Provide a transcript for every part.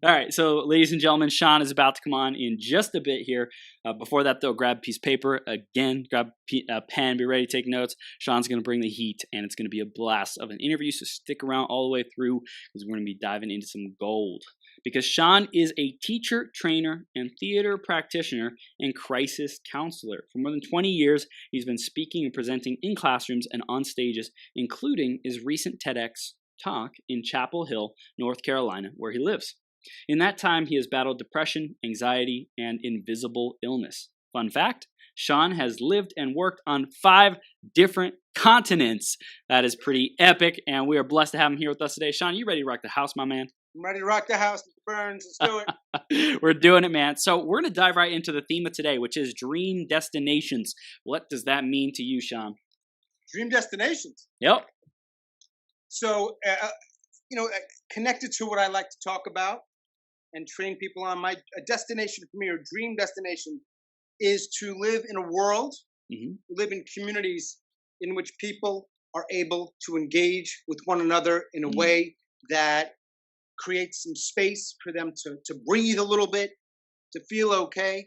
All right, so ladies and gentlemen, Sean is about to come on in just a bit here. Before that, though, grab a piece of paper. Again, grab a pen, be ready to take notes. Sean's going to bring the heat, and it's going to be a blast of an interview, so stick around all the way through because we're going to be diving into some gold. Because Sean is a teacher, trainer, and theater practitioner and crisis counselor. For more than 20 years, he's been speaking and presenting in classrooms and on stages, including his recent TEDx Talk in Chapel Hill, North Carolina, where he lives. In that time, he has battled depression, anxiety, and invisible illness. Fun fact, Sean has lived and worked on 5 different continents. That is pretty epic, and we are blessed to have him here with us today. Sean, you ready to rock the house, my man? I'm ready to rock the house, Mr. Burns. Let's do it. We're doing it, man. So we're going to dive right into the theme of today, which is dream destinations. What does that mean to you, Sean? Dream destinations. Yep. So, connected to what I like to talk about and train people on, a destination for me, or dream destination, is to live in a world, live in communities in which people are able to engage with one another in a way that creates some space for them to breathe a little bit, to feel okay,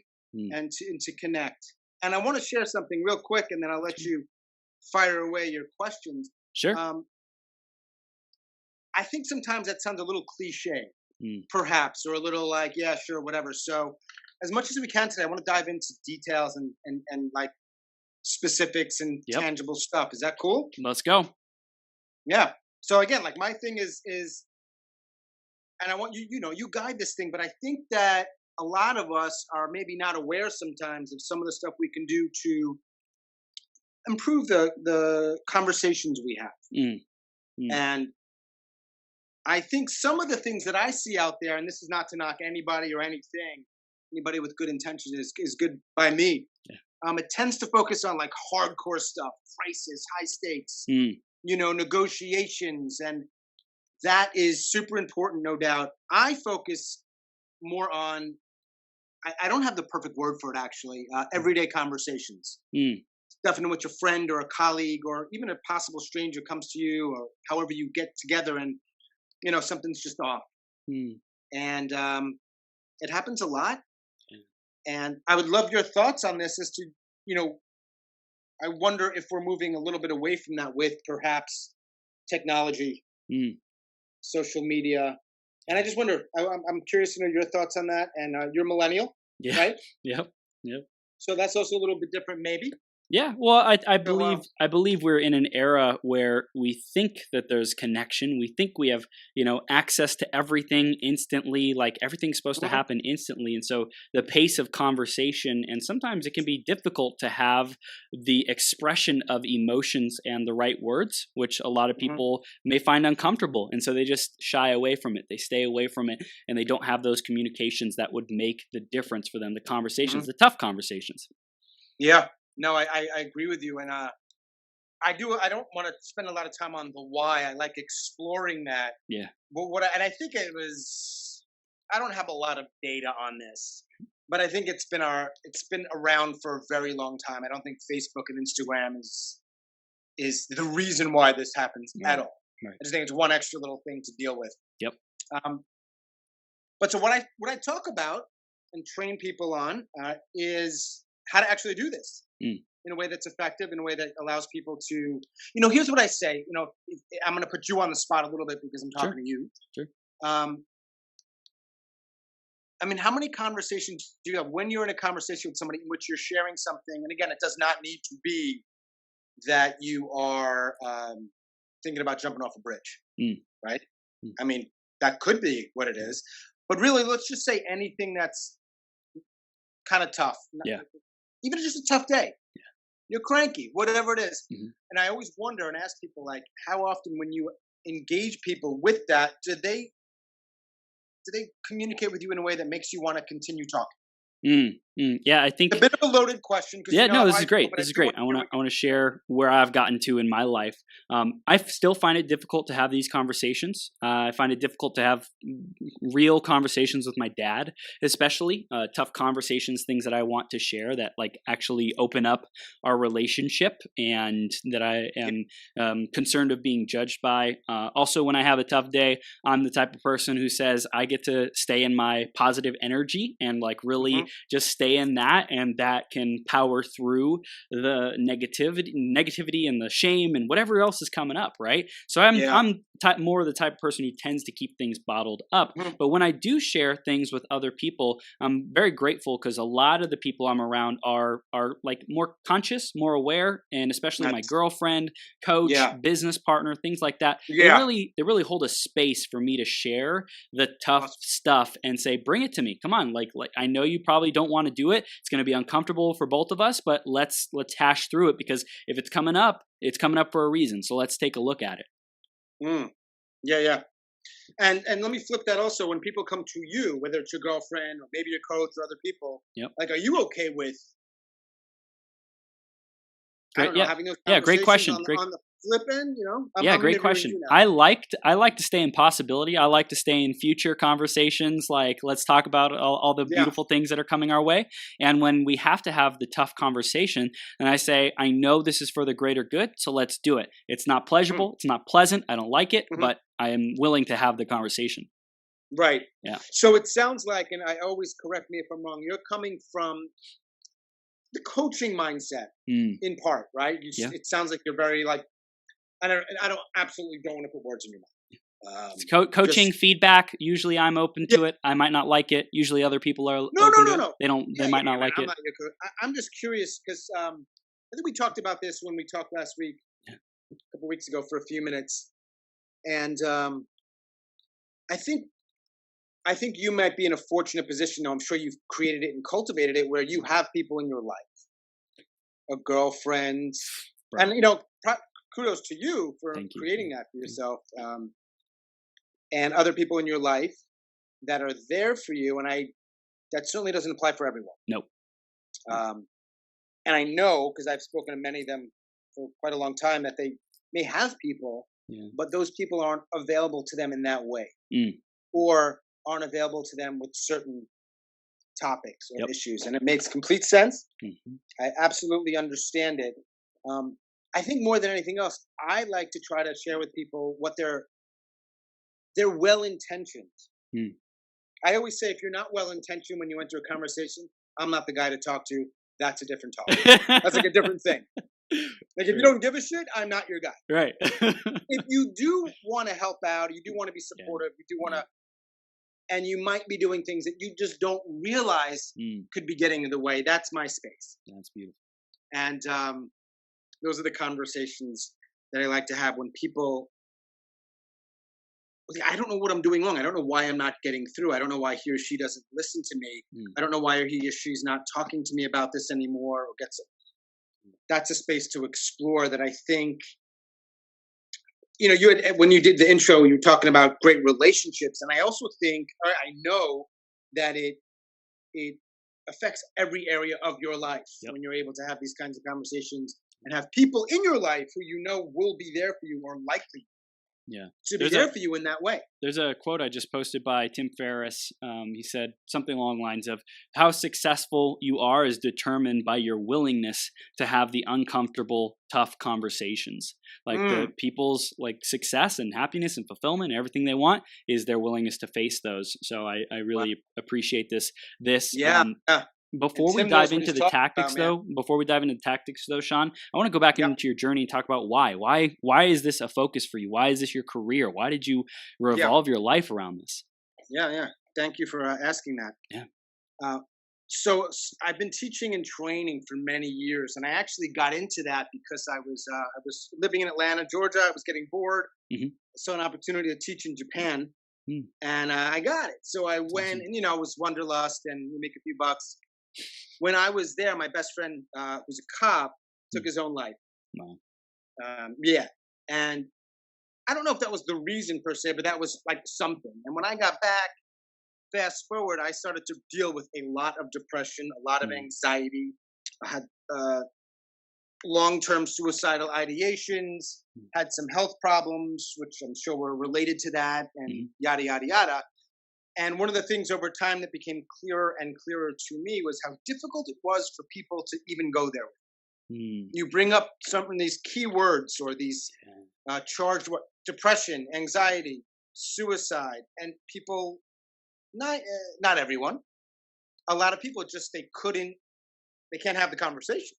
and to connect. And I want to share something real quick, and then I'll let you fire away your questions. Sure. I think sometimes that sounds a little cliche, perhaps, or a little like, yeah, sure, whatever. So as much as we can today, I want to dive into details and like specifics and tangible stuff. Is that cool? Let's go. Yeah. So again, like my thing is, and I want you guide this thing, but I think that a lot of us are maybe not aware sometimes of some of the stuff we can do to improve the conversations we have. And I think some of the things that I see out there, and this is not to knock anybody or anything, anybody with good intention is good by me. Yeah. It tends to focus on like hardcore stuff, crisis, high stakes, negotiations, and that is super important, no doubt. I focus more on, I don't have the perfect word for it actually, everyday conversations. Definitely with your friend or a colleague or even a possible stranger comes to you, or however you get together and something's just off. And it happens a lot. And I would love your thoughts on this as to, I wonder if we're moving a little bit away from that with perhaps technology, social media. And I just wonder, I'm curious to know your thoughts on that. And you're a millennial, right? Yep. So that's also a little bit different, maybe. Yeah, well, I believe we're in an era where we think that there's connection. We think we have, access to everything instantly, like everything's supposed to happen instantly. And so the pace of conversation, and sometimes it can be difficult to have the expression of emotions and the right words, which a lot of people may find uncomfortable. And so they just shy away from it. They stay away from it, and they don't have those communications that would make the difference for them, the conversations, the tough conversations. Yeah. No, I agree with you, and I don't want to spend a lot of time on the why. I like exploring that. Yeah. But I think it was. I don't have a lot of data on this, but I think it's been around for a very long time. I don't think Facebook and Instagram is the reason why this happens at all. Right. I just think it's one extra little thing to deal with. Yep. But so what I talk about and train people on is how to actually do this. In a way that's effective, in a way that allows people to, here's what I say, I'm going to put you on the spot a little bit because I'm talking to you. Sure. How many conversations do you have when you're in a conversation with somebody in which you're sharing something? And again, it does not need to be that you are thinking about jumping off a bridge, right? That could be what it is. But really, let's just say anything that's kind of tough. Even just a tough day. Yeah. You're cranky, whatever it is. And I always wonder and ask people, like, how often when you engage people with that, do they communicate with you in a way that makes you want to continue talking? Yeah, I think a bit of a loaded question. Yeah, no, this is great. This is great. I want to share where I've gotten to in my life. I still find it difficult to have these conversations. I find it difficult to have real conversations with my dad, especially tough conversations, things that I want to share that like actually open up our relationship and that I am concerned of being judged by. Also, when I have a tough day, I'm the type of person who says I get to stay in my positive energy and like really just stay in that, and that can power through the negativity and the shame and whatever else is coming up, right? So I'm more the type of person who tends to keep things bottled up. But when I do share things with other people, I'm very grateful because a lot of the people I'm around are like more conscious, more aware, and especially my girlfriend, coach, business partner, things like that. They really hold a space for me to share the tough stuff and say, bring it to me. Come on, like I know you probably don't want to do it. It's going to be uncomfortable for both of us, but let's hash through it, because if it's coming up for a reason. So let's take a look at it. Yeah. And let me flip that also. When people come to you, whether it's your girlfriend or maybe your coach or other people, like, are you okay with having those conversations great question. on the flip end, great question. I like to stay in possibility. I like to stay in future conversations. Like, let's talk about all the beautiful things that are coming our way. And when we have to have the tough conversation, and I say, I know this is for the greater good, so let's do it. It's not pleasurable. It's not pleasant. I don't like it, but I am willing to have the conversation. Right. Yeah. So it sounds like, and I always correct me if I'm wrong, you're coming from the coaching mindset in part, right? It sounds like you're very like, I don't absolutely don't want to put words in your mouth. Coaching feedback. Usually, I'm open to it. I might not like it. Usually, other people are open to it. They don't. They might not like it. I'm just curious because I think we talked about this when we talked last week, a couple weeks ago, for a few minutes, and I think you might be in a fortunate position. Now, I'm sure you've created it and cultivated it, where you have people in your life, a girlfriend, and kudos to you for creating that for yourself, and other people in your life that are there for you. And that certainly doesn't apply for everyone. Nope. And I know, because I've spoken to many of them for quite a long time, that they may have people, but those people aren't available to them in that way, or aren't available to them with certain topics or issues. And it makes complete sense. I absolutely understand it. I think more than anything else, I like to try to share with people what they're well-intentioned. I always say, if you're not well-intentioned when you enter a conversation, I'm not the guy to talk to. That's a different topic. That's like a different thing. Like, if you don't give a shit, I'm not your guy. Right. If you do want to help out, you do want to be supportive, you do want to, and you might be doing things that you just don't realize could be getting in the way, that's my space. That's beautiful. And those are the conversations that I like to have when people, I don't know what I'm doing wrong. I don't know why I'm not getting through. I don't know why he or she doesn't listen to me. I don't know why he or she's not talking to me about this anymore. Or that's a space to explore that I think, when you did the intro, you were talking about great relationships. And I also think, or I know that it affects every area of your life when you're able to have these kinds of conversations and have people in your life who will be there for you, or likely to be there for you in that way. There's a quote I just posted by Tim Ferriss. He said something along the lines of, how successful you are is determined by your willingness to have the uncomfortable, tough conversations. Like the people's success and happiness and fulfillment and everything they want is their willingness to face those. So I really appreciate this. Before we dive into the tactics, though, Sean, I want to go back into your journey and talk about why. Why is this a focus for you? Why is this your career? Why did you revolve your life around this? Yeah. Thank you for asking that. Yeah. So I've been teaching and training for many years, and I actually got into that because I was living in Atlanta, Georgia. I was getting bored. I saw an opportunity to teach in Japan, and I got it. So I went, and it was wanderlust, and you make a few bucks. When I was there, my best friend, who's a cop, took his own life. Wow. And I don't know if that was the reason per se, but that was like something. And when I got back, fast forward, I started to deal with a lot of depression, a lot of anxiety. I had long-term suicidal ideations, had some health problems, which I'm sure were related to that, and yada, yada, yada. And one of the things over time that became clearer and clearer to me was how difficult it was for people to even go there. You bring up some of these key words or these charged depression, anxiety, suicide, and people, not everyone, a lot of people just they can't have the conversation.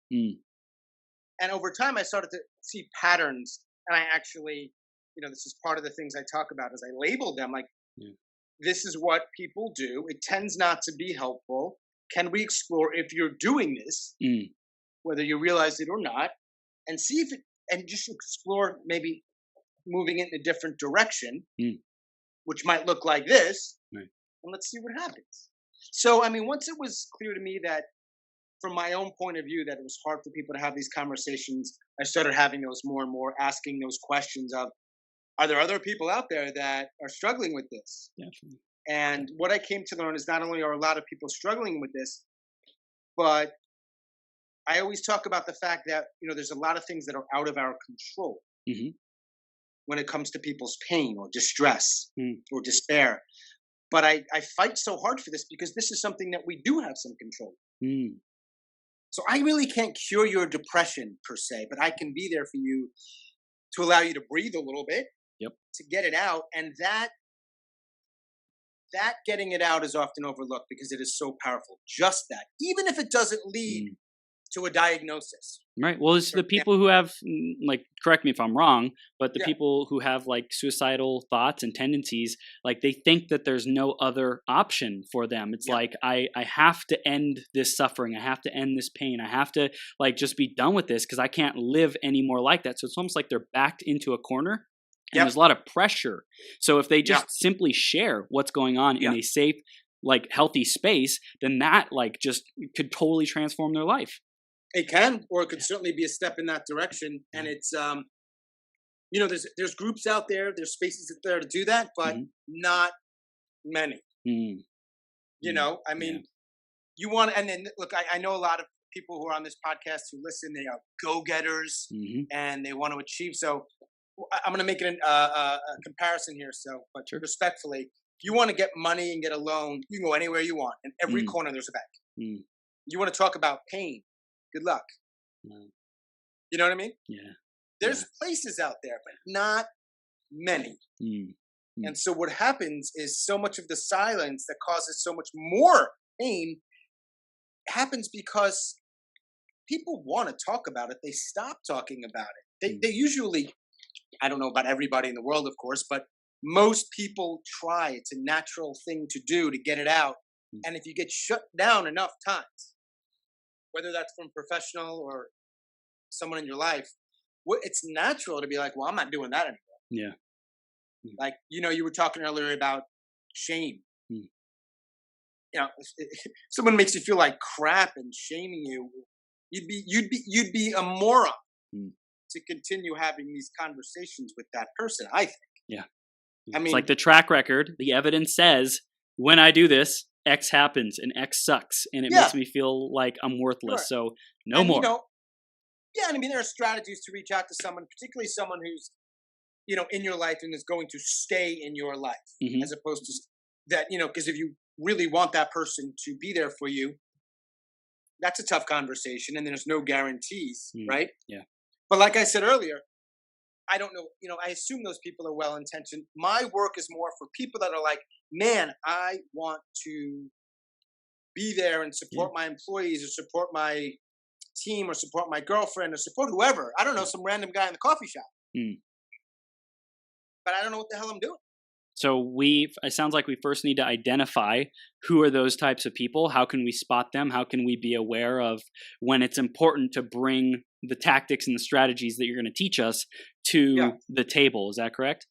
And over time, I started to see patterns, and I actually, this is part of the things I talk about as I labeled them like, this is what people do. It tends not to be helpful. Can we explore if you're doing this, whether you realize it or not, and see if it, and just explore maybe moving it in a different direction, which might look like this, and let's see what happens. So, I mean, once it was clear to me that from my own point of view, that it was hard for people to have these conversations, I started having those more and more, asking those questions of, are there other people out there that are struggling with this? Definitely. And what I came to learn is not only are a lot of people struggling with this, but I always talk about the fact that, there's a lot of things that are out of our control when it comes to people's pain or distress or despair. But I fight so hard for this because this is something that we do have some control. So I really can't cure your depression per se, but I can be there for you to allow you to breathe a little bit, to get it out. And that getting it out is often overlooked because it is so powerful. Just that, even if it doesn't lead to a diagnosis. Right. Well, it's the people who have, correct me if I'm wrong, but the people who have suicidal thoughts and tendencies, they think that there's no other option for them. It's like, I have to end this suffering. I have to end this pain. I have to just be done with this because I can't live anymore like that. So it's almost like they're backed into a corner and there's a lot of pressure. So if they just simply share what's going on in a safe, healthy space, then that just could totally transform their life. It can, or it could certainly be a step in that direction. And it's, there's groups out there, there's spaces out there to do that, but not many. I mean, you want, and then look, I know a lot of people who are on this podcast who listen, they are go-getters and they want to achieve. So I'm going to make it a comparison here. So, but respectfully, if you want to get money and get a loan, you can go anywhere you want. In every corner, there's a bank. You want to talk about pain? Good luck. You know what I mean? Yeah. There's places out there, but not many. And so what happens is so much of the silence that causes so much more pain happens because people want to talk about it. They stop talking about it. They usually, I don't know about everybody in the world, of course, but most people try. It's a natural thing to do to get it out. And if you get shut down enough times, whether that's from professional or someone in your life, it's natural to be like, well, I'm not doing that anymore. You were talking earlier about shame. Someone makes you feel like crap and shaming you, you'd be a moron to continue having these conversations with that person, I think. I mean, it's like the track record, the evidence says, when I do this, X happens and X sucks, and it makes me feel like I'm worthless. So no more. And I mean, there are strategies to reach out to someone, particularly someone who's, in your life and is going to stay in your life, as opposed to that, because if you really want that person to be there for you, that's a tough conversation, and there's no guarantees, right? Yeah. But like I said earlier, I don't know, I assume those people are well-intentioned. My work is more for people that are like, man, I want to be there and support my employees or support my team or support my girlfriend or support whoever. I don't know, some random guy in the coffee shop. But I don't know what the hell I'm doing. So it sounds like we first need to identify who are those types of people. How can we spot them? How can we be aware of when it's important to bring the tactics and the strategies that you're going to teach us to the table? Is that correct?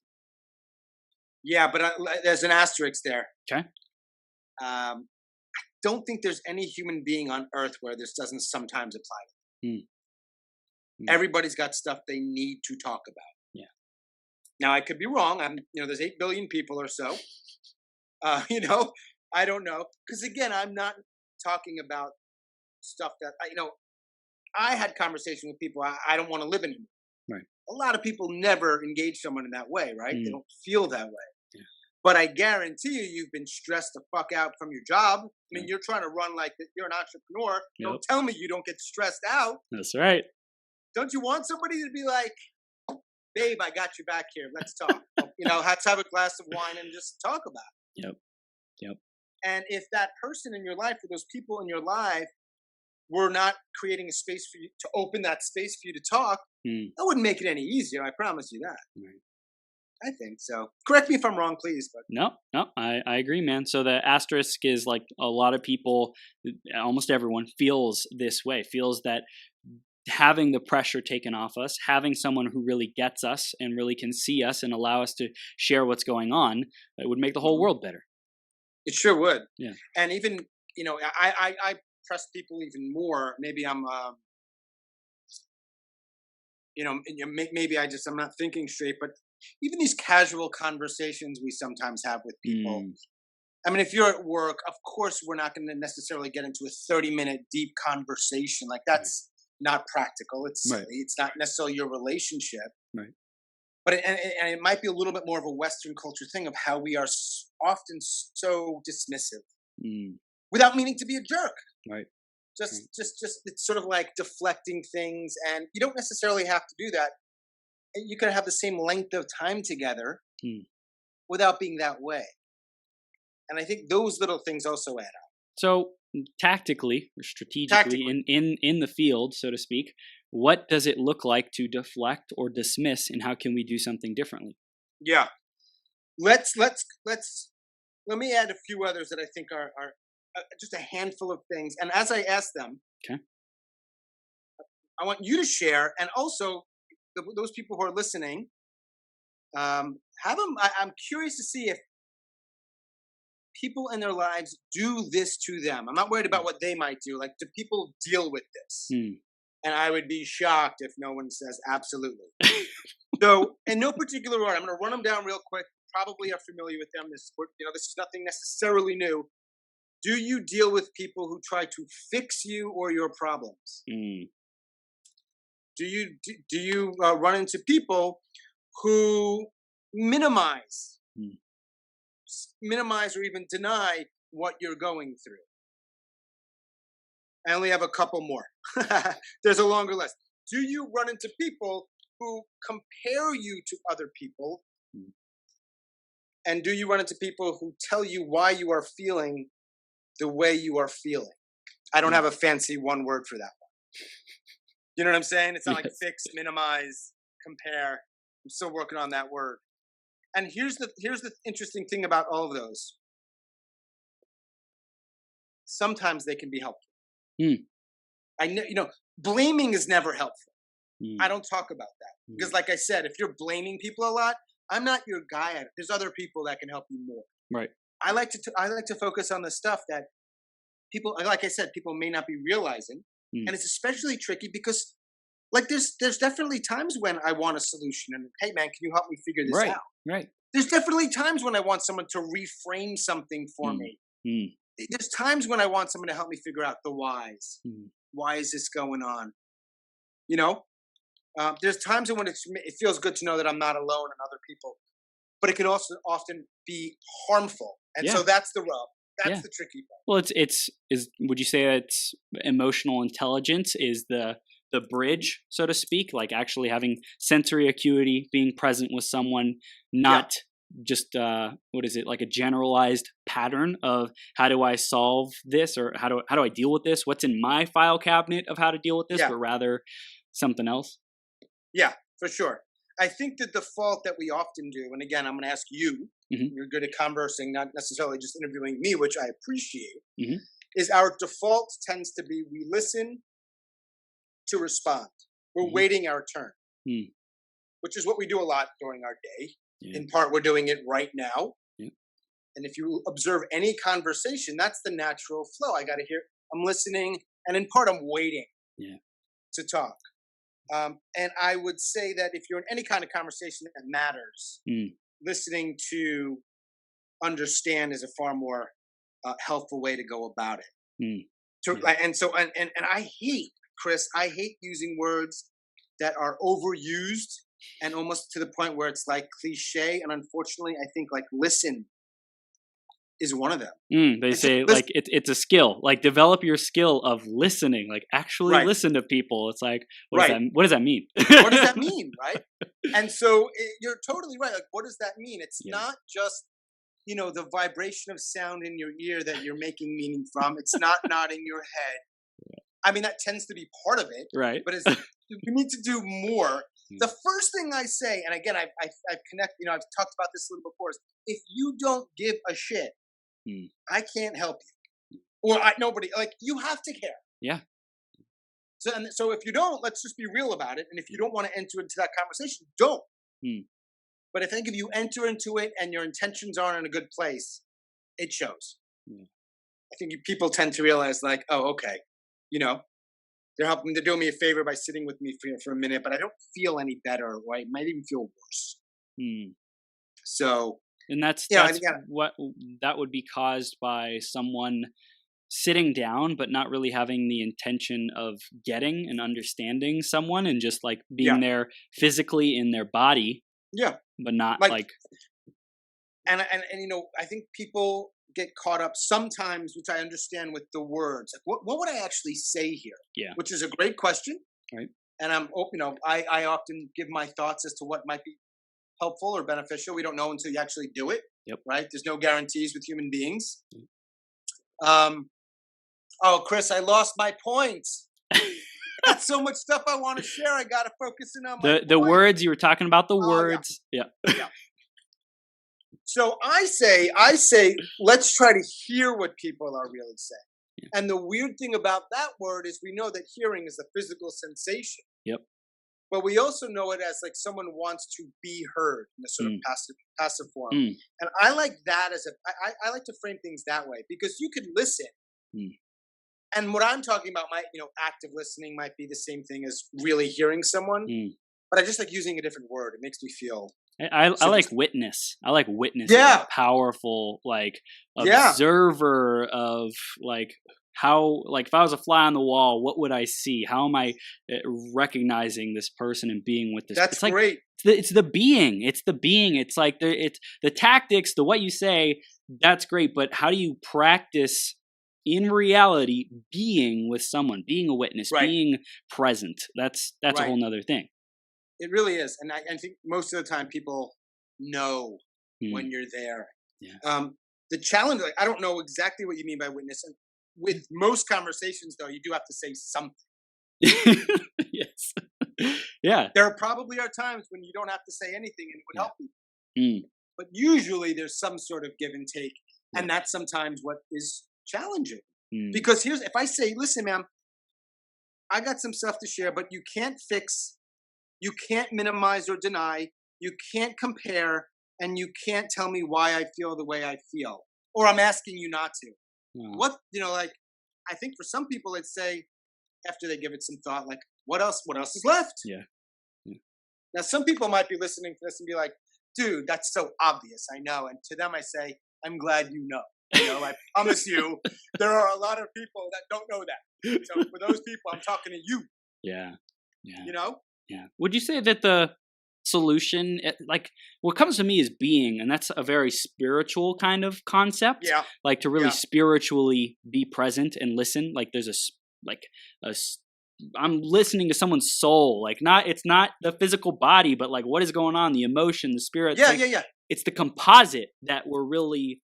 Yeah, but there's an asterisk there. Okay. I don't think there's any human being on earth where this doesn't sometimes apply. Everybody's got stuff they need to talk about. Yeah. Now, I could be wrong. There's 8 billion people or so. I don't know. Because again, I'm not talking about stuff that, I had conversation with people. I don't want to live anymore. Right. A lot of people never engage someone in that way, right? They don't feel that way. Yeah. But I guarantee you've been stressed the fuck out from your job. I mean, you're trying to run like you're an entrepreneur. Yep. Don't tell me you don't get stressed out. That's right. Don't you want somebody to be like, babe, I got your back here. Let's talk. Let's have a glass of wine and just talk about it. Yep. And if that person in your life or those people in your life were not creating a space for you to open that space for you to talk, that wouldn't make it any easier. I promise you that. Right. I think so. Correct me if I'm wrong, please. But No, I agree, man. So the asterisk is like a lot of people, almost everyone feels this way, feels that having the pressure taken off us, having someone who really gets us and really can see us and allow us to share what's going on, it would make the whole world better. It sure would. Yeah. And even, I press people even more. Maybe I'm, maybe I'm not thinking straight, but even these casual conversations we sometimes have with people. I mean, if you're at work, of course, we're not going to necessarily get into a 30-minute deep conversation. Like that's not practical. It's silly. It's not necessarily your relationship. Right. But it might be a little bit more of a Western culture thing of how we are often so dismissive without meaning to be a jerk. Right. Just it's sort of like deflecting things, and you don't necessarily have to do that. You could have the same length of time together without being that way. And I think those little things also add up. So tactically or strategically in the field, so to speak, what does it look like to deflect or dismiss, and how can we do something differently? Yeah. Let me add a few others that I think are just a handful of things. And as I ask them, I want you to share, and also those people who are listening, have them. I'm curious to see if people in their lives do this to them. I'm not worried about what they might do. Like, do people deal with this? And I would be shocked if no one says absolutely. So, in no particular order, I'm going to run them down real quick. Probably are familiar with them. This is nothing necessarily new. Do you deal with people who try to fix you or your problems? Do you run into people who minimize or even deny what you're going through? I only have a couple more. There's a longer list. Do you run into people who compare you to other people? And do you run into people who tell you why you are feeling the way you are feeling? I don't have a fancy one word for that one. You know what I'm saying? It's not like fix, minimize, compare. I'm still working on that word. And here's the interesting thing about all of those. Sometimes they can be helpful. I know, blaming is never helpful. I don't talk about that because, like I said, if you're blaming people a lot, I'm not your guy at it. There's other people that can help you more. Right. I like to focus on the stuff that people, like I said, people may not be realizing, and it's especially tricky because, like, there's definitely times when I want a solution and, hey man, can you help me figure this out? Right. There's definitely times when I want someone to reframe something for me. There's times when I want someone to help me figure out the whys. Why is this going on? There's times when it feels good to know that I'm not alone and other people, but it can also often be harmful. And so that's the rub. That's the tricky part. Well, would you say it's emotional intelligence is the bridge, so to speak, like actually having sensory acuity, being present with someone, not just like a generalized pattern of how do I solve this, or how do I deal with this? What's in my file cabinet of how to deal with this, but rather something else? Yeah, for sure. I think the default that we often do, and again, I'm going to ask you, you're good at conversing, not necessarily just interviewing me, which I appreciate, is our default tends to be we listen to respond. We're waiting our turn, which is what we do a lot during our day. In part, we're doing it right now. And if you observe any conversation, that's the natural flow. I got to hear, I'm listening, and in part, I'm waiting to talk. And I would say that if you're in any kind of conversation that matters, listening to understand is a far more helpful way to go about it. Mm. And I hate, Chris, I hate using words that are overused and almost to the point where it's like cliche. And unfortunately, I think like listen is one of them. They say like it's a skill. Like develop your skill of listening. Like actually listen to people. It's like what does that mean? What does that mean, right? And so you're totally right. Like what does that mean? It's not just the vibration of sound in your ear that you're making meaning from. It's not nodding your head. I mean that tends to be part of it, right? But you need to do more. The first thing I say, and again, I've I've talked about this a little before, is if you don't give a shit, I can't help you, or nobody. Like you have to care. Yeah. So if you don't, let's just be real about it. And if you don't want to enter into that conversation, don't. But I think if you enter into it and your intentions aren't in a good place, it shows. I think people tend to realize, like, oh, okay, they're doing me a favor by sitting with me for a minute, but I don't feel any better, or I might even feel worse. So, and that's what that would be caused by someone sitting down, but not really having the intention of getting and understanding someone, and just like being there physically in their body. Yeah. But not like and I think people get caught up sometimes, which I understand, with the words. Like, what would I actually say here? Yeah. Which is a great question. Right. And I'm I often give my thoughts as to what might be helpful or beneficial. We don't know until you actually do it. Yep. Right? There's no guarantees with human beings. Oh, Chris, I lost my points. I got so much stuff I want to share. I got to focus in on the words you were talking about. The words, yeah. So I say, let's try to hear what people are really saying. Yeah. And the weird thing about that word is we know that hearing is a physical sensation. Yep. But we also know it as like someone wants to be heard in a sort of passive form. And I like that as I like to frame things that way, because you could listen. And what I'm talking about active listening might be the same thing as really hearing someone. But I just like using a different word. It makes me feel. I like witness. I like witness. Yeah. Powerful, like observer of like how, like if I was a fly on the wall, what would I see? How am I recognizing this person and being with this? That's great. It's the being. It's the being. It's like it's the tactics, the what you say. That's great. But how do you practice? In reality, being with someone, being a witness, being present, that's a whole nother thing. It really is. And I think most of the time people know when you're there. Yeah. The challenge, I don't know exactly what you mean by witness. And with most conversations, though, you do have to say something. Yes. Yeah. There probably are times when you don't have to say anything and it would help you. But usually there's some sort of give and take. And that's sometimes what is challenging, because if I say, listen, ma'am, I got some stuff to share, but you can't fix, you can't minimize or deny, you can't compare, and you can't tell me why I feel the way I feel, or I'm asking you not to. What, like, I think for some people, let's say, after they give it some thought, like, what else is left? Yeah. Now, some people might be listening to this and be like, dude, that's so obvious, I know. And to them, I say, I'm glad you know. I promise you, there are a lot of people that don't know that. So for those people, I'm talking to you. Yeah. Yeah. Yeah. Would you say that the solution, like what comes to me is being, and that's a very spiritual kind of concept. Yeah. Like to really spiritually be present and listen. Like there's I'm listening to someone's soul. Like it's not the physical body, but like what is going on, the emotion, the spirit. Yeah. It's the composite that we're really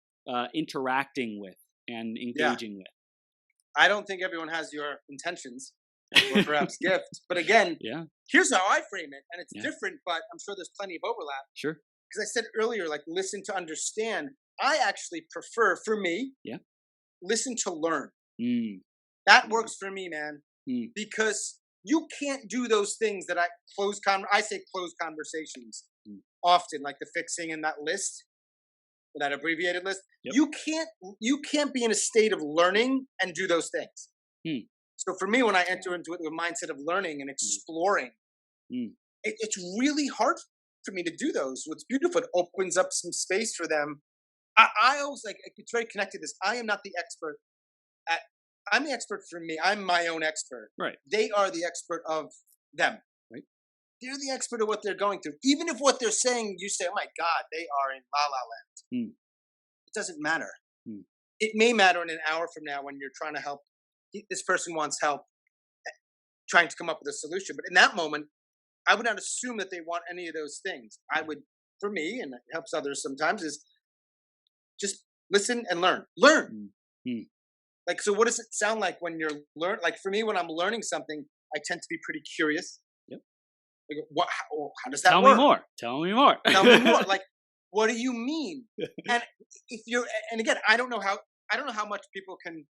interacting with and engaging with. I don't think everyone has your intentions or perhaps gift. But again, here's how I frame it. And it's different, but I'm sure there's plenty of overlap. Sure. Because I said earlier, like listen to understand. I actually prefer, for me, listen to learn. That works for me, man. Because you can't do those things that I say closed conversations often, like the fixing in that list. That abbreviated list, you can't be in a state of learning and do those things. So for me, when I enter into it with a mindset of learning and exploring, it's really hard for me to do those. What's beautiful, it opens up some space for them I always it's very connected to this. I am not the expert. I'm the expert for me. I'm my own expert. Right. They are the expert of them. Right. They're the expert of what they're going through. Even if what they're saying, you say, oh my God, they are in la la land. It doesn't matter. It may matter in an hour from now when you're trying to help. This person wants help trying to come up with a solution. But in that moment, I would not assume that they want any of those things. I would, for me, and it helps others sometimes, is just listen and learn. Learn. Like, so what does it sound like when you're learning? Like for me, when I'm learning something, I tend to be pretty curious. Yep. Like, how does that Tell work? me more. Tell me more. Tell me more. Like, what do you mean? And if you're, and again, I don't know how much people can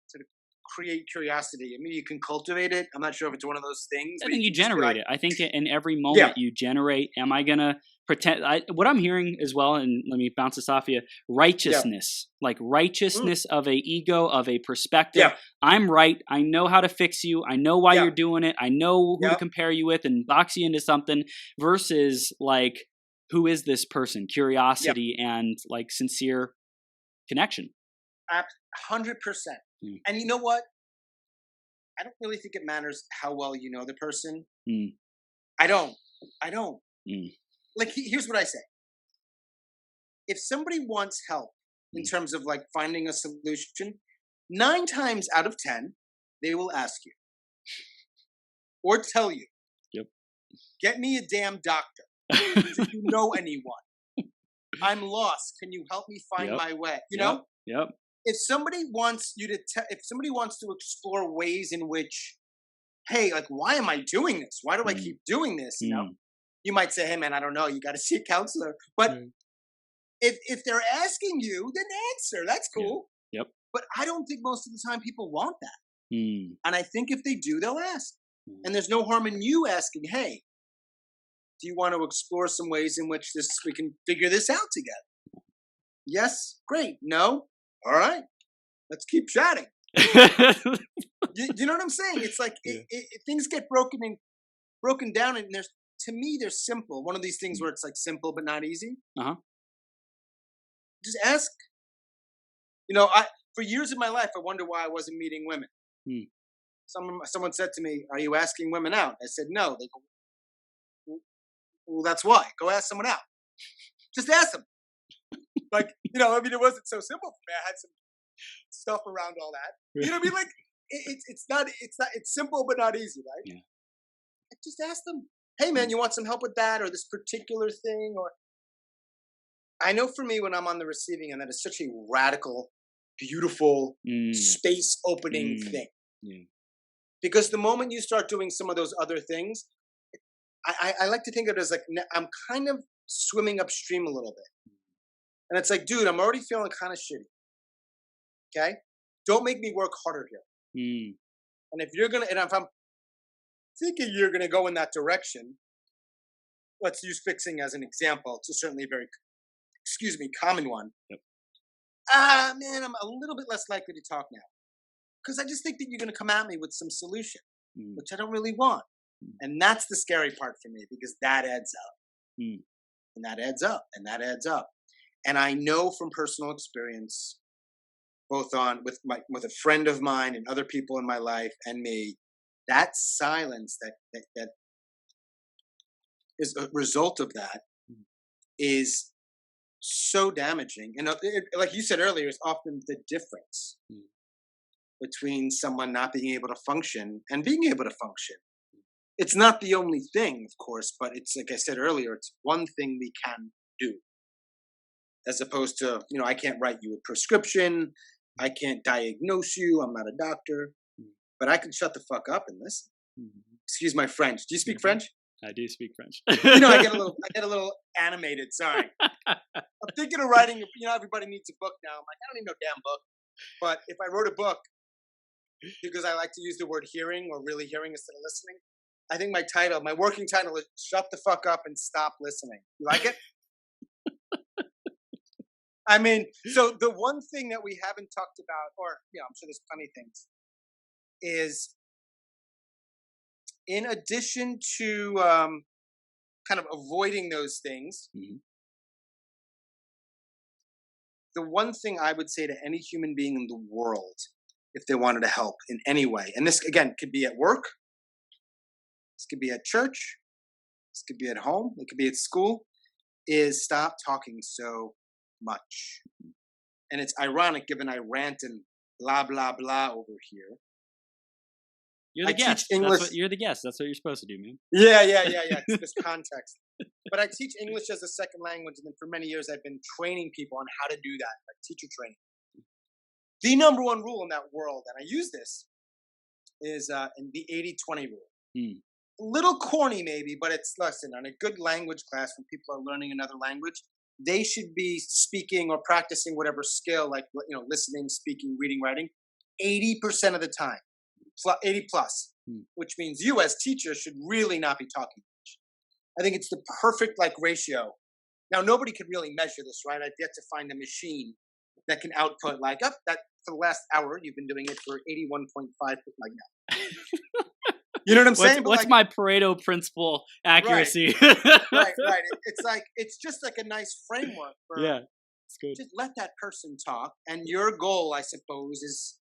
sort of create curiosity. I mean, you can cultivate it. I'm not sure if it's one of those things. I think you generate it. I think in every moment you generate, am I going to pretend? What I'm hearing as well, and let me bounce this off you, righteousness, like righteousness of a ego, of a perspective. Yeah. I'm right. I know how to fix you. I know why you're doing it. I know who to compare you with and box you into something versus like, who is this person? Curiosity and like sincere connection. 100%. And you know what? I don't really think it matters how well you know the person. I don't. Like, here's what I say. If somebody wants help in terms of like finding a solution, 9 times out of 10, they will ask you or tell you, get me a damn doctor. If you know anyone, I'm lost. Can you help me find my way? You know? If somebody wants you to, if somebody wants to explore ways in which, hey, like, why am I doing this? Why do I keep doing this? You know, you might say, hey, man, I don't know. You got to see a counselor. But if they're asking you, then answer. That's cool. But I don't think most of the time people want that. And I think if they do, they'll ask. And there's no harm in you asking, hey, do you want to explore some ways in which we can figure this out together? Yes, great. No, all right. Let's keep chatting. You know what I'm saying? It's like things get broken down, and to me they're simple. One of these things where it's like simple but not easy. Just ask. You know, for years in my life, I wonder why I wasn't meeting women. Someone said to me, "Are you asking women out?" I said, "No." They go, well, that's why. Go ask someone out. Just ask them. Like, you know, I mean, it wasn't so simple for me. I had some stuff around all that. You know what I mean? Like, it's simple but not easy, right? Just ask them. Hey, man, you want some help with that or this particular thing? Or I know for me, when I'm on the receiving end, that is such a radical, beautiful, space-opening thing. Because the moment you start doing some of those other things, I like to think of it as like I'm kind of swimming upstream a little bit. And it's like, dude, I'm already feeling kind of shitty. Okay? Don't make me work harder here. And if I'm thinking you're going to go in that direction, let's use fixing as an example. It's certainly a very, common one. Man, I'm a little bit less likely to talk now. Because I just think that you're going to come at me with some solution, which I don't really want. And that's the scary part for me, because that adds up. And that adds up, and that adds up. And I know from personal experience, both with a friend of mine and other people in my life and me, that silence that is a result of that is so damaging. And like you said earlier, it's often the difference between someone not being able to function and being able to function. It's not the only thing, of course, but it's, like I said earlier, it's one thing we can do. As opposed to, you know, I can't write you a prescription. I can't diagnose you. I'm not a doctor. But I can shut the fuck up and listen. Excuse my French. Do you speak French? I do speak French. You know, I get a little animated. Sorry. I'm thinking of writing, you know, everybody needs a book now. I'm like, I don't need no damn book. But if I wrote a book, because I like to use the word hearing or really hearing instead of listening, I think my working title is Shut the Fuck Up and Stop Listening. You like it? I mean, so the one thing that we haven't talked about, or, you know, I'm sure there's plenty of things, is in addition to kind of avoiding those things, the one thing I would say to any human being in the world, if they wanted to help in any way, and this again could be at work, this could be at church, this could be at home, it could be at school, is stop talking so much. And it's ironic given I rant and blah, blah, blah over here. You're the guest. You're the guest. That's what you're supposed to do, man. Yeah. It's this context. But I teach English as a second language, and then for many years I've been training people on how to do that, like teacher training. The number one rule in that world, and I use this, is in the 80-20 rule. A little corny maybe, but it's, listen, on a good language class when people are learning another language, they should be speaking or practicing whatever skill, like, listening, speaking, reading, writing, 80% of the time, 80 plus, which means you as teachers should really not be talking much. I think it's the perfect ratio. Now, nobody could really measure this, right? I've yet to find a machine that can output that for the last hour, you've been doing it for 81.5, like that. You know what I'm saying? What's my Pareto principle accuracy? Right. It's just like a nice framework for it's good. Just let that person talk. And your goal, I suppose, is,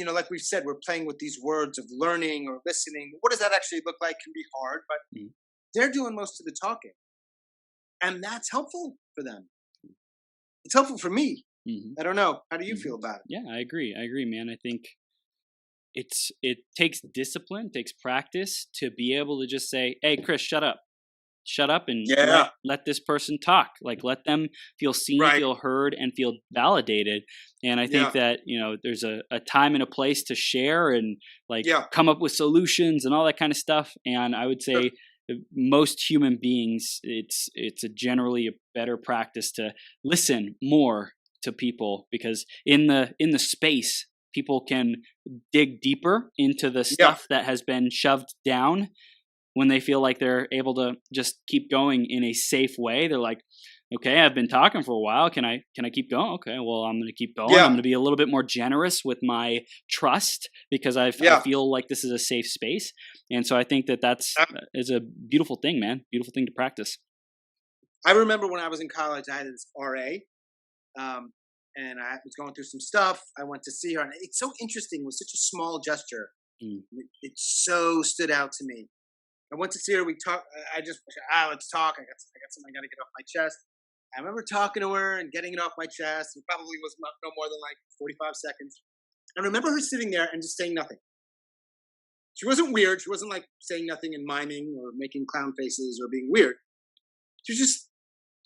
like we've said, we're playing with these words of learning or listening. What does that actually look like can be hard, but they're doing most of the talking. And that's helpful for them. It's helpful for me. I don't know. How do you feel about it? Yeah, I agree, man. I think it takes discipline, takes practice to be able to just say, hey, Chris, shut up and let this person talk. Let them feel seen, feel heard, and feel validated. And I think that, there's a time and a place to share and come up with solutions and all that kind of stuff. And I would say most human beings, it's generally a better practice to listen more to people, because in the space, people can dig deeper into the stuff that has been shoved down. When they feel like they're able to just keep going in a safe way, they're like, okay, I've been talking for a while. Can I keep going? Okay, well, I'm going to keep going. I'm going to be a little bit more generous with my trust because I feel like this is a safe space. And so I think that's is a beautiful thing, man. Beautiful thing to practice. I remember when I was in college, I had this RA, and I was going through some stuff. I went to see her, and it's so interesting. It was such a small gesture. It so stood out to me. I went to see her. We talked. I just, let's talk. I got something I got to get off my chest. I remember talking to her and getting it off my chest. It probably was no more than 45 seconds. I remember her sitting there and just saying nothing. She wasn't weird. She wasn't saying nothing and miming or making clown faces or being weird. She was just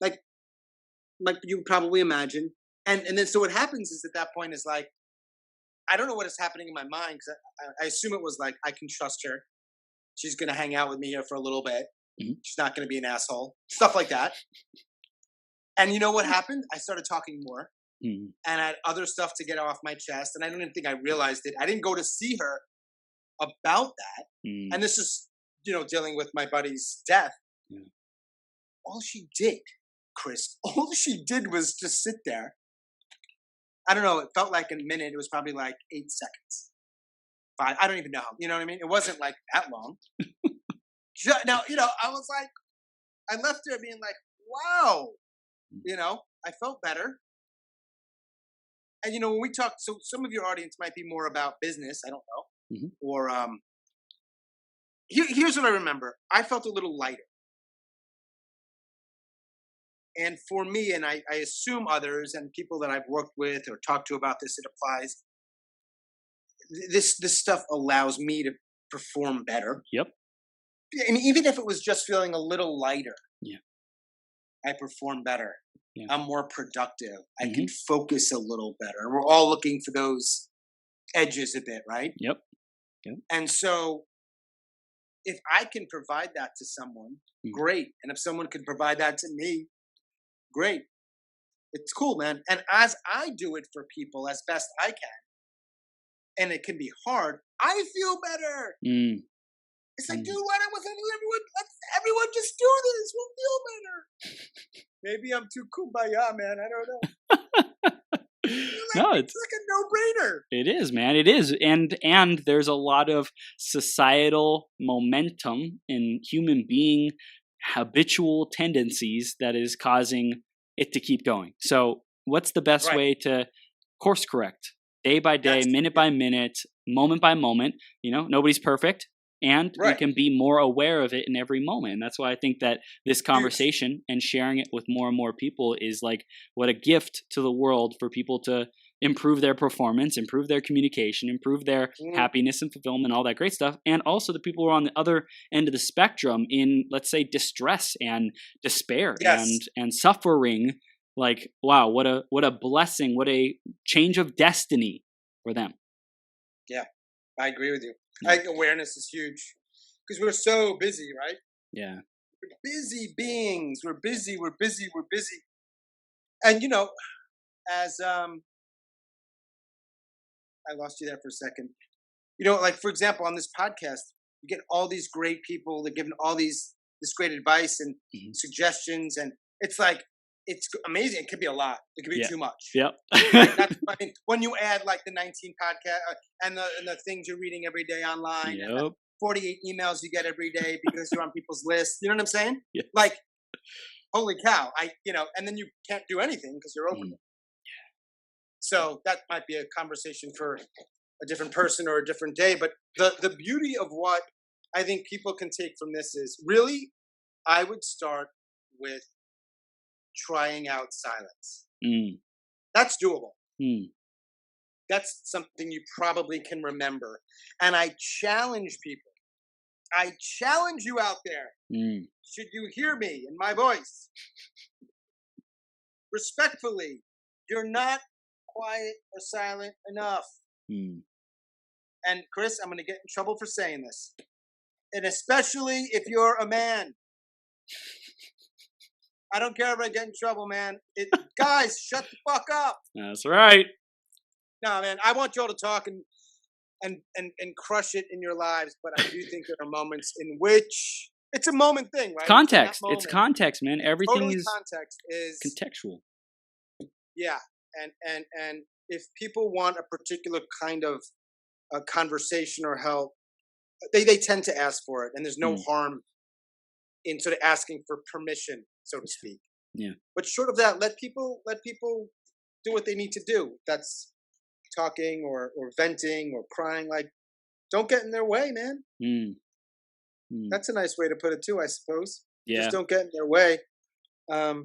like you would probably imagine. And then so what happens is at that point is I don't know what is happening in my mind, because I assume it was I can trust her. She's going to hang out with me here for a little bit. She's not going to be an asshole. Stuff like that. And you know what happened? I started talking more. And I had other stuff to get off my chest. And I don't even think I realized it. I didn't go to see her about that. And this is, dealing with my buddy's death. All she did, Chris, was just sit there. I don't know. It felt like a minute. It was probably 8 seconds. I don't even know. You know what I mean? It wasn't that long. Now, I was I left there being wow, I felt better. And, when we talk, so some of your audience might be more about business. I don't know. Or here's what I remember. I felt a little lighter. And for me, and I assume others and people that I've worked with or talked to about this, it applies. This stuff allows me to perform better. Yep. I mean, even if it was just feeling a little lighter, I perform better. Yeah. I'm more productive. I can focus a little better. We're all looking for those edges a bit, right? Yep. And so if I can provide that to someone, great. And if someone can provide that to me, great. It's cool, man. And as I do it for people as best I can, and it can be hard, I feel better. It's dude, why don't everyone just do this? We'll feel better. Maybe I'm too kumbaya, man. I don't know. No, it's a no-brainer. It is, man. It is. And there's a lot of societal momentum in human being habitual tendencies that is causing it to keep going. So what's the best way to course correct day by day, minute by minute, moment by moment? Nobody's perfect. And we can be more aware of it in every moment. And that's why I think that this conversation and sharing it with more and more people is like what a gift to the world for people to improve their performance, improve their communication, improve their happiness and fulfillment, all that great stuff. And also the people who are on the other end of the spectrum in, let's say, distress and despair and suffering. Like, wow, what a blessing, what a change of destiny for them. Yeah, I agree with you. I think awareness is huge because we're so busy, right? Yeah. We're busy beings. We're busy. And, as I lost you there for a second. Like, for example, on this podcast, you get all these great people. They're giving all this great advice and suggestions. And it's like, it's amazing. It could be a lot. It could be too much. Yep. When you add like the 19 podcast and the things you're reading every day online, and the 48 emails you get every day because you're on people's lists. You know what I'm saying? Yes. Like, holy cow! And then you can't do anything because you're over. So that might be a conversation for a different person or a different day. But the beauty of what I think people can take from this is really, I would start with trying out silence. That's doable. That's something you probably can remember. And I challenge people. I challenge you out there. Should you hear me in my voice? Respectfully, you're not quiet or silent enough. And Chris, I'm going to get in trouble for saying this. And especially if you're a man. I don't care if I get in trouble, man. Guys, shut the fuck up. That's right. No, man, I want y'all to talk and crush it in your lives, but I do think there are moments in which it's a moment thing, right? Context. It's context, man. Everything totally is context is contextual. Yeah, and if people want a particular kind of conversation or help, they tend to ask for it, and there's no harm in sort of asking for permission, so to speak. Yeah. But short of that, let people do what they need to do. That's talking or venting or crying. Like, don't get in their way, man. That's a nice way to put it too, I suppose. Yeah. Just don't get in their way. I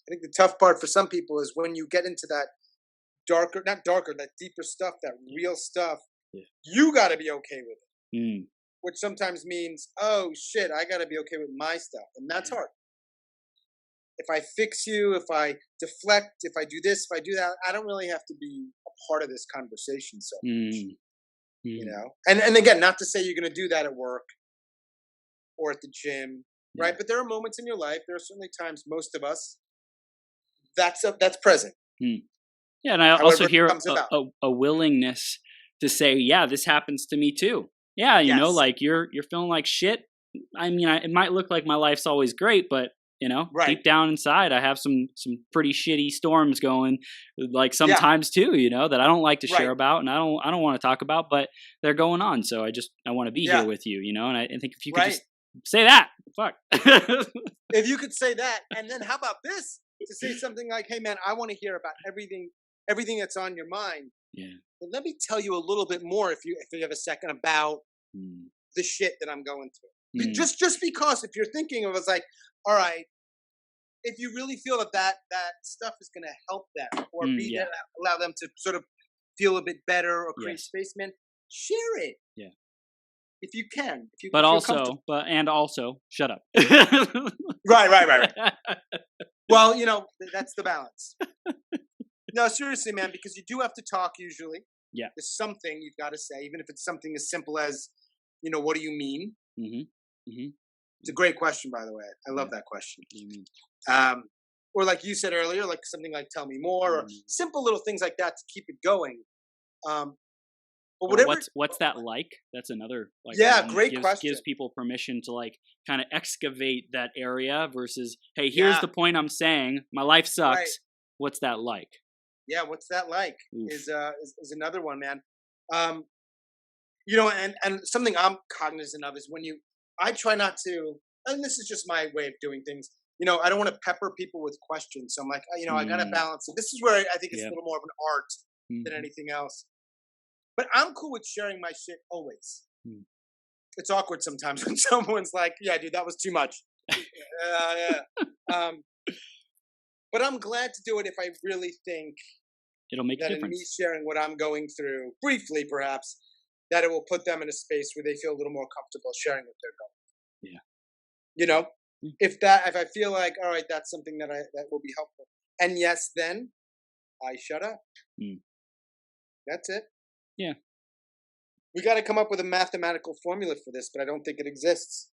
think the tough part for some people is when you get into that that deeper stuff, that real stuff, you got to be okay with it. Which sometimes means, oh shit, I got to be okay with my stuff. And that's hard. If I fix you, if I deflect, if I do this, if I do that, I don't really have to be a part of this conversation. So, and again, not to say you're going to do that at work or at the gym, right? But there are moments in your life. There are certainly times, most of us, that's present. Yeah, and I also hear a willingness to say, yeah, this happens to me too. Yeah, you know, like you're feeling like shit. I mean, it might look like my life's always great, but deep down inside, I have some pretty shitty storms going, like sometimes too, that I don't like to share about, and I don't want to talk about, but they're going on. So I want to be here with you, and I think if you could just say that, fuck. If you could say that, and then how about this? To say something like, hey man, I want to hear about everything that's on your mind. Yeah. But let me tell you a little bit more if you have a second about the shit that I'm going through. Just because if you're thinking of it, it's like, all right, if you really feel that stuff is going to help them or allow them to sort of feel a bit better or create space, man, share it. Yeah. If you can. But also, shut up. Right. Well, that's the balance. No, seriously, man, because you do have to talk usually. Yeah. There's something you've got to say, even if it's something as simple as, what do you mean? It's a great question, by the way. I love that question. Or like you said earlier, like something like tell me more, or simple little things like that to keep it going. But whatever. What's that like? That's another great question. Gives people permission to like kind of excavate that area versus, hey, here's the point I'm saying. My life sucks. Right. What's that like? Yeah, what's that like? Is another one, man. And something I'm cognizant of is I try not to, and this is just my way of doing things. I don't want to pepper people with questions. So I'm like, I got to balance it. This is where I think it's a little more of an art than anything else. But I'm cool with sharing my shit always. It's awkward sometimes when someone's like, yeah, dude, that was too much. But I'm glad to do it if I really think it'll make a that difference. In me sharing what I'm going through, briefly perhaps, that it will put them in a space where they feel a little more comfortable sharing what they're going through. If I feel like, all right, that's something that will be helpful. And yes, then I shut up. That's it. Yeah. We got to come up with a mathematical formula for this, but I don't think it exists.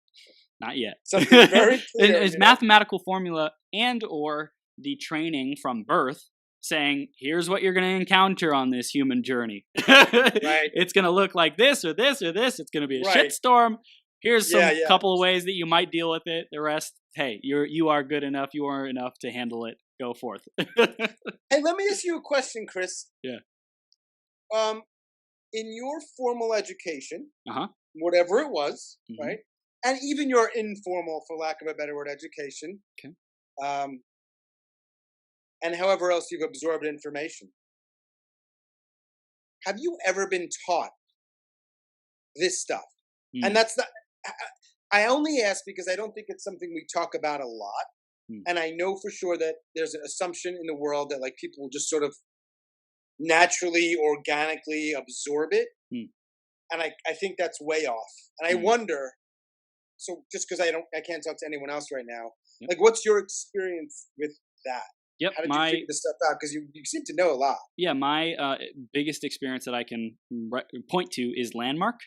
Not yet. Something very clear. It's mathematical formula and or the training from birth saying, here's what you're going to encounter on this human journey. Right. It's going to look like this or this or this. It's going to be a shitstorm. Here's some couple of ways that you might deal with it. The rest, hey, you are good enough. You are enough to handle it. Go forth. Hey, let me ask you a question, Chris. Yeah. In your formal education, whatever it was, right? And even your informal, for lack of a better word, education, and however else you've absorbed information, have you ever been taught this stuff? And that's not, I only ask because I don't think it's something we talk about a lot. And I know for sure that there's an assumption in the world that like people will just sort of naturally, organically absorb it. And I think that's way off. And I wonder, so just because I can't talk to anyone else right now, like what's your experience with that? Yep. How did you figure this stuff out? Because you seem to know a lot. Yeah, my biggest experience that I can point to is Landmark.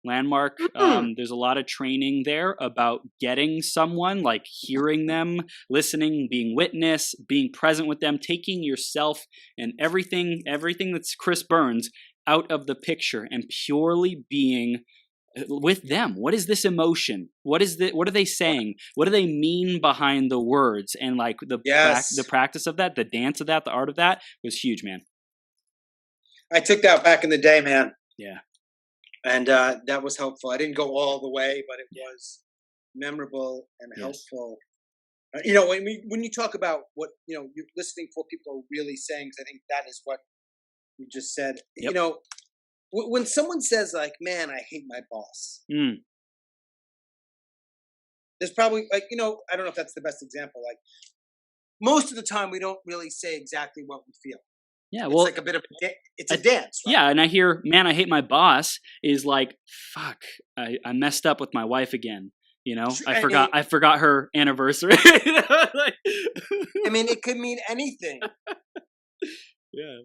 There's a lot of training there about getting someone, like hearing them, listening, being witness, being present with them, taking yourself and everything that's Chris Burns out of the picture and purely being with them. What is this emotion? What are they saying? What do they mean behind the words? And like the practice of that, the dance of that, the art of that was huge, man. I took that back in the day, man. Yeah. And that was helpful. I didn't go all the way, but it was memorable and helpful. When you talk about what, you're listening for people are really saying, 'cause I think that is what you just said. Yep. When someone says like, man, I hate my boss. There's probably like, I don't know if that's the best example. Like most of the time we don't really say exactly what we feel. Yeah, well, it's like a bit of it's a dance. Right? Yeah, and I hear, man, I hate my boss is like, fuck, I messed up with my wife again. I forgot her anniversary. I mean, it could mean anything. Yeah.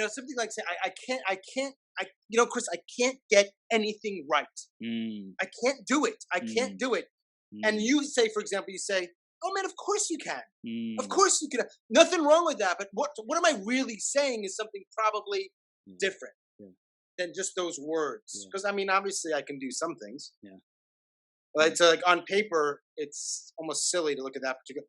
Something like say, Chris, I can't get anything right. I can't do it. I can't do it. And you say, for example, oh man, of course you can. Of course you can. Nothing wrong with that. But what am I really saying is something probably different than just those words. Because I mean, obviously I can do some things. Yeah. But so like on paper, it's almost silly to look at that particular.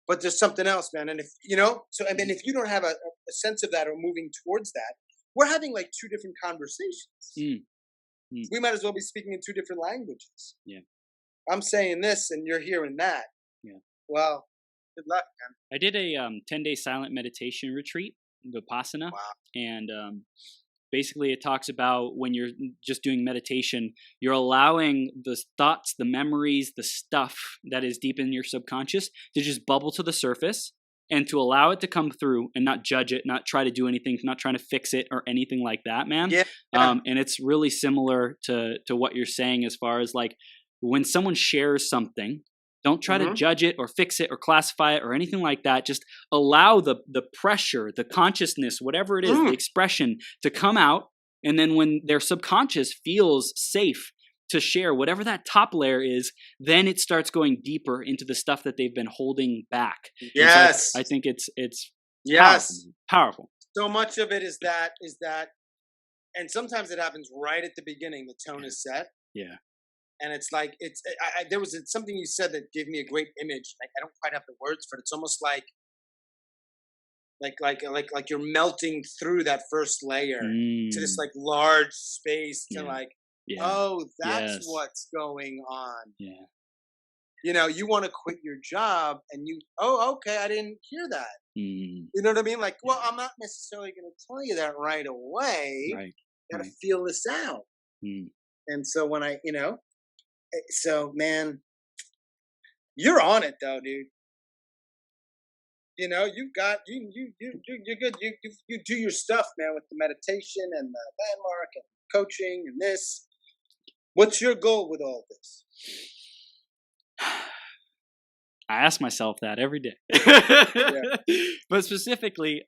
But there's something else, man. And if if you don't have a sense of that or moving towards that, we're having like two different conversations. We might as well be speaking in two different languages. Yeah. I'm saying this and you're hearing that. Yeah. Well, good luck, man. I did a 10-day silent meditation retreat, Vipassana. Wow. And basically it talks about when you're just doing meditation, you're allowing the thoughts, the memories, the stuff that is deep in your subconscious to just bubble to the surface and to allow it to come through and not judge it, not try to do anything, not trying to fix it or anything like that, man. Yeah. And it's really similar to what you're saying as far as like when someone shares something, don't try to judge it or fix it or classify it or anything like that. Just allow the pressure, the consciousness, whatever it is, the expression to come out. And then when their subconscious feels safe to share whatever that top layer is, then it starts going deeper into the stuff that they've been holding back. Yes. So I think it's powerful. powerful. So much of it is that, and sometimes it happens right at the beginning. The tone is set. Yeah. And it's like there was something you said that gave me a great image. Like I don't quite have the words for it. It's almost like you're melting through that first layer to this like large space to oh, that's what's going on. Yeah. You want to quit your job and okay, I didn't hear that. You know what I mean? Like, well, I'm not necessarily going to tell you that right away. Right. Got to feel this out. And so when man, you're on it though, dude. You've got you're good. You do your stuff, man, with the meditation and the landmark and coaching and this. What's your goal with all this? I ask myself that every day. But specifically,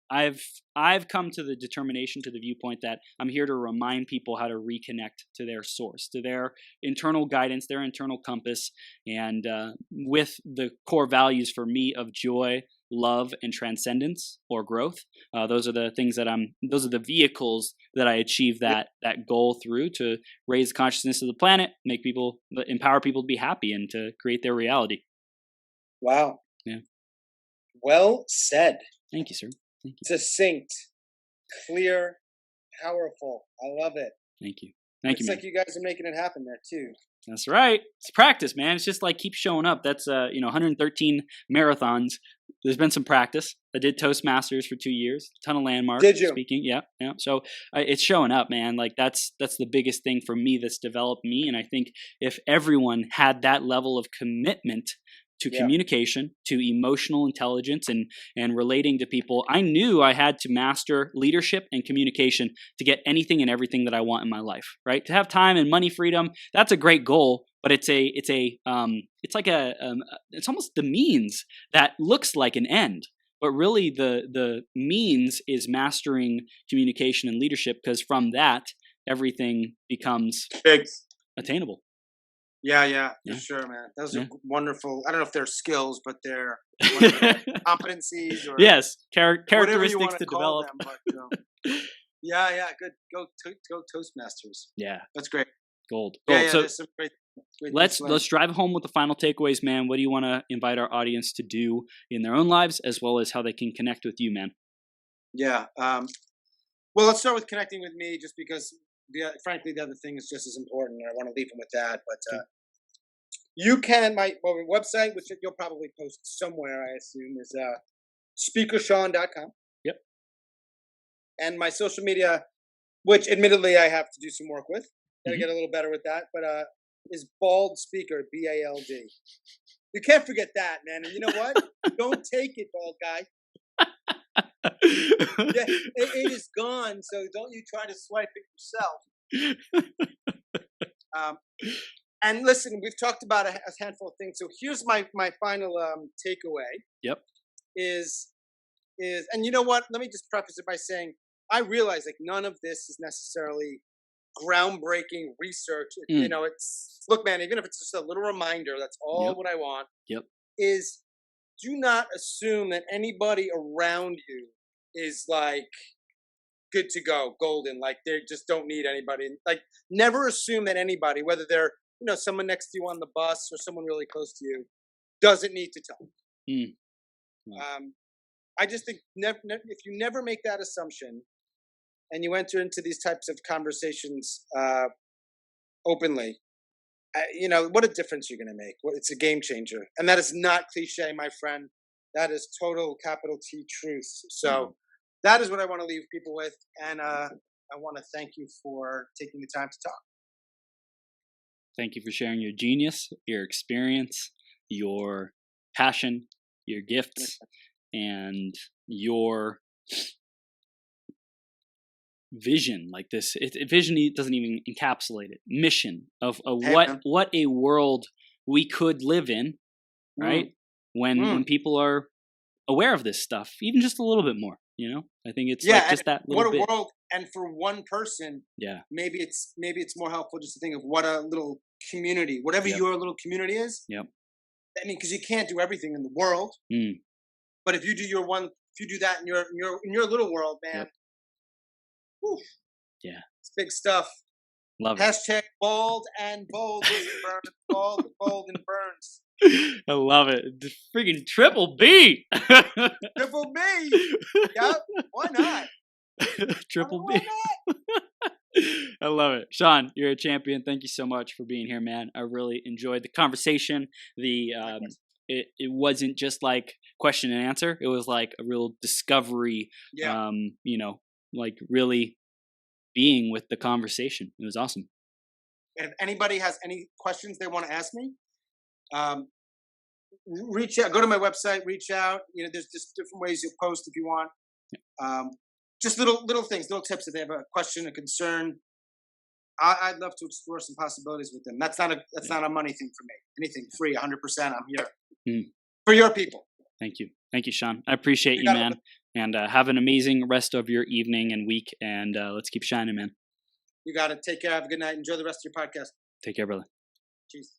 I've come to the determination, to the viewpoint that I'm here to remind people how to reconnect to their source, to their internal guidance, their internal compass, and with the core values for me of joy, love, and transcendence or growth. Those are the things those are the vehicles that I achieve that goal through, to raise the consciousness of the planet, empower people to be happy and to create their reality. Wow. Yeah. Well said. Thank you, sir. Thank you. Succinct, clear, powerful. I love it. Thank you. It's like you guys are making it happen there too. That's right. It's practice, man. It's just like keep showing up. That's 113 marathons. There's been some practice. I did Toastmasters for 2 years. A ton of landmark speaking. Yeah. So it's showing up, man. Like that's the biggest thing for me that's developed me. And I think if everyone had that level of commitment to communication, to emotional intelligence, and relating to people, I knew I had to master leadership and communication to get anything and everything that I want in my life, right? To have time and money freedom, that's a great goal, but it's almost the means that looks like an end. But really the means is mastering communication and leadership, because from that, everything becomes attainable. Yeah, for sure, man. Those are wonderful. I don't know if they're skills, but they're competencies or characteristics to develop. Them, but, yeah, good. Go Toastmasters. Yeah, that's great. Gold. Yeah, so there's some great let's drive home with the final takeaways, man. What do you want to invite our audience to do in their own lives, as well as how they can connect with you, man? Yeah. Well, let's start with connecting with me, just because. Frankly, the other thing is just as important, and I want to leave them with that. But you can, my website, which you'll probably post somewhere, I assume, is speakershawn.com. Yep. And my social media, which admittedly I have to do some work with, gotta get a little better with that, but is Bald Speaker, BALD. You can't forget that, man. And you know what? Don't take it, bald guy. It is gone, so don't you try to swipe it yourself. And listen, we've talked about a handful of things. So here's my final takeaway. Yep. Is and you know what? Let me just preface it by saying I realize like none of this is necessarily groundbreaking research. It's look, man. Even if it's just a little reminder, that's all what I want. Yep. Is do not assume that anybody around you is like good to go, golden, like they just don't need anybody. Like never assume that anybody, whether they're, someone next to you on the bus or someone really close to you, doesn't need to talk. Wow. I just think if you never make that assumption and you enter into these types of conversations openly, what a difference you're going to make. It's a game changer. And that is not cliche, my friend. That is total capital T truth. So that is what I want to leave people with. And I want to thank you for taking the time to talk. Thank you for sharing your genius, your experience, your passion, your gifts, and your vision. Like this, vision doesn't even encapsulate it. Mission of what a world we could live in, right? When people are aware of this stuff, even just a little bit more. I think it's like just that little bit. What a world, and for one person, maybe it's more helpful just to think of what a little community, whatever your little community is. Yep. I mean, because you can't do everything in the world, but if you do that in your little world, man. Whew, it's big stuff. Love it. Hashtag bald and bold burns. Bald and burns. I love it. Freaking triple B. Triple B. Yep. Why not? Triple B. Why not? I love it. Sean, you're a champion. Thank you so much for being here, man. I really enjoyed the conversation. It wasn't just like question and answer. It was like a real discovery, Yeah. Like really being with the conversation. It was awesome. And if anybody has any questions they want to ask me, reach out, go to my website, reach out. There's just different ways you post if you want. Just little things, little tips if they have a question, a concern. I'd love to explore some possibilities with them. That's not a money thing for me. Anything free, 100%. I'm here for your people. Thank you, Sean. I appreciate you, man. And have an amazing rest of your evening and week. And let's keep shining, man. You got it. Take care. Have a good night. Enjoy the rest of your podcast. Take care, brother. Cheers.